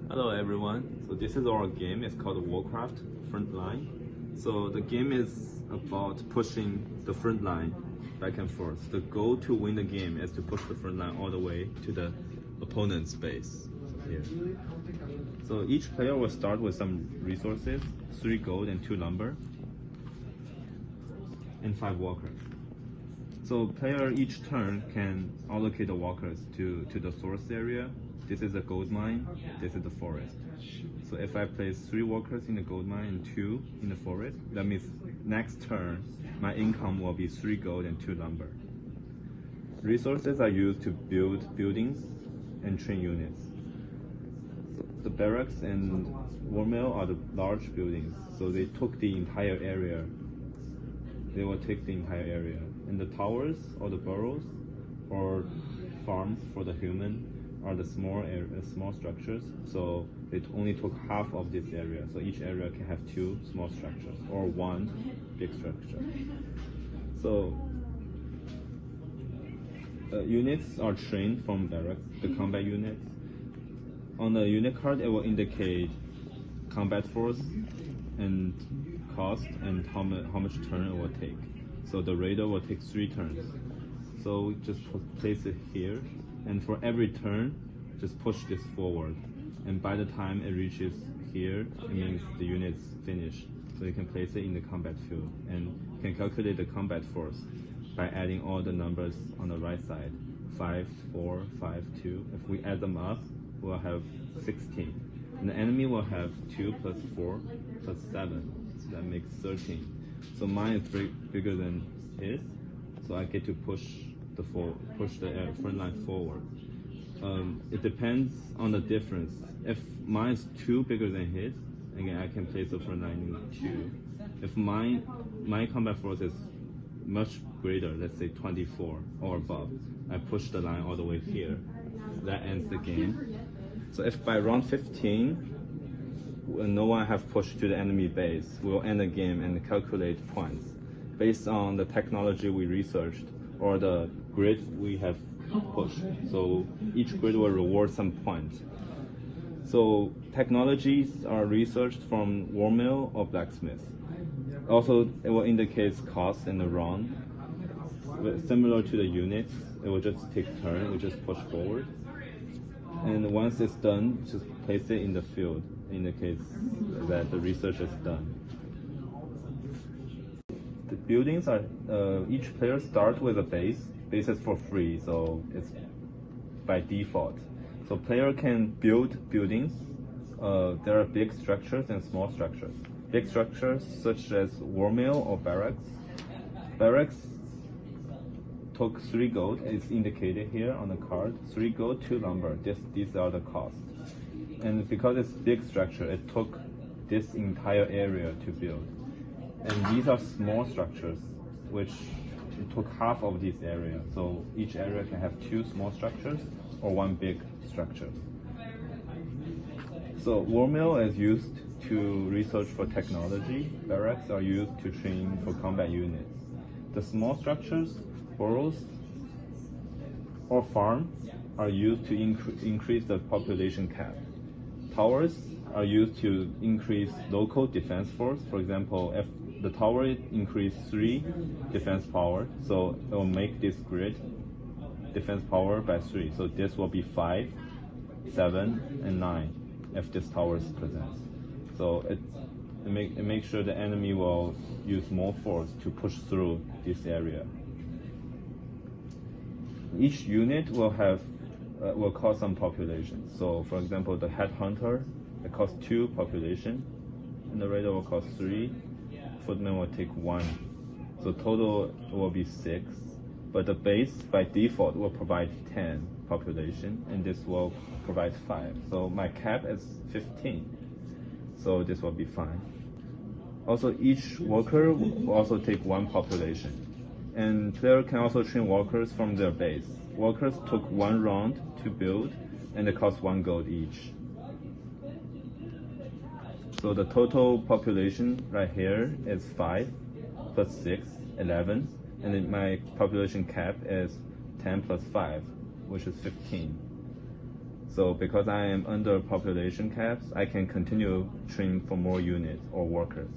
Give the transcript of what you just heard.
Hello everyone, so this is our game. It's called WARCRAFT Frontline. So the game is about pushing the front line back and forth. The goal to win the game is to push the front line all the way to the opponent's base here. So each player will start with some resources, 3 gold and 2 lumber, and 5 walkers. So player each turn can allocate the walkers to the source area. This is a gold mine, this is the forest. So if I place 3 walkers in the gold mine and 2 in the forest, that means next turn my income will be 3 gold and 2 lumber. Resources are used to build buildings and train units. So the barracks and war mill are the large buildings, so they took the entire area. They will take the entire area. And the towers or the burrows or farm for the human are the small structures, so it only took half of this area. So each area can have 2 small structures or 1 big structure. So units are trained from barracks, the combat units. On the unit card, it will indicate combat force and cost and how much turn it will take. So the raider will take 3 turns. So just place it here. And for every turn, just push this forward. And by the time it reaches here, it means the unit's finished. So you can place it in the combat field. And you can calculate the combat force by adding all the numbers on the right side. 5, 4, 5, 2. If we add them up, we'll have 16. And the enemy will have 2 plus 4 plus 7. So that makes 13. So mine is bigger than his. So I get to push the front line forward. It depends on the difference. If mine is 2 bigger than his, again I can place the front line in 2. If my combat force is much greater, let's say 24 or above, I push the line all the way here. So that ends the game. So if by round 15 no one have pushed to the enemy base, we'll end the game and calculate points based on the technology we researched or the grid we have pushed. So each grid will reward some points. So technologies are researched from war mill or blacksmith. Also, it will indicate cost in the round. Similar to the units, it will just take turn, we just push forward. And once it's done, just place it in the field, indicates that the research is done. The buildings are, each player starts with a base. Base is for free, so it's by default. So player can build buildings. There are big structures and small structures. Big structures such as war mill or barracks. Barracks took 3 gold, it's indicated here on the card. 3 gold, 2 lumber, these are the costs. And because it's big structure, it took this entire area to build. And these are small structures, which it took half of this area. So each area can have 2 small structures or 1 big structure. So war mill is used to research for technology. Barracks are used to train for combat units. The small structures, burrows, or farm are used to increase the population cap. Towers are used to increase local defense force. For example, if the tower increased 3 defense power, so it will make this grid defense power by 3. So this will be 5, 7, and 9 if this tower is present. So it makes sure the enemy will use more force to push through this area. Each unit will cost some population. So for example, the headhunter, it costs 2 population, and the raider will cost 3. Footman will take 1. So total will be 6. But the base by default will provide 10 population, and this will provide 5. So my cap is 15. So this will be fine. Also, each worker will also take 1 population. And player can also train workers from their base. Workers took 1 round to build, and they cost 1 gold each. So the total population right here is 5 plus 6, 11. And then my population cap is 10 plus 5, which is 15. So because I am under population caps, I can continue training for more units or workers.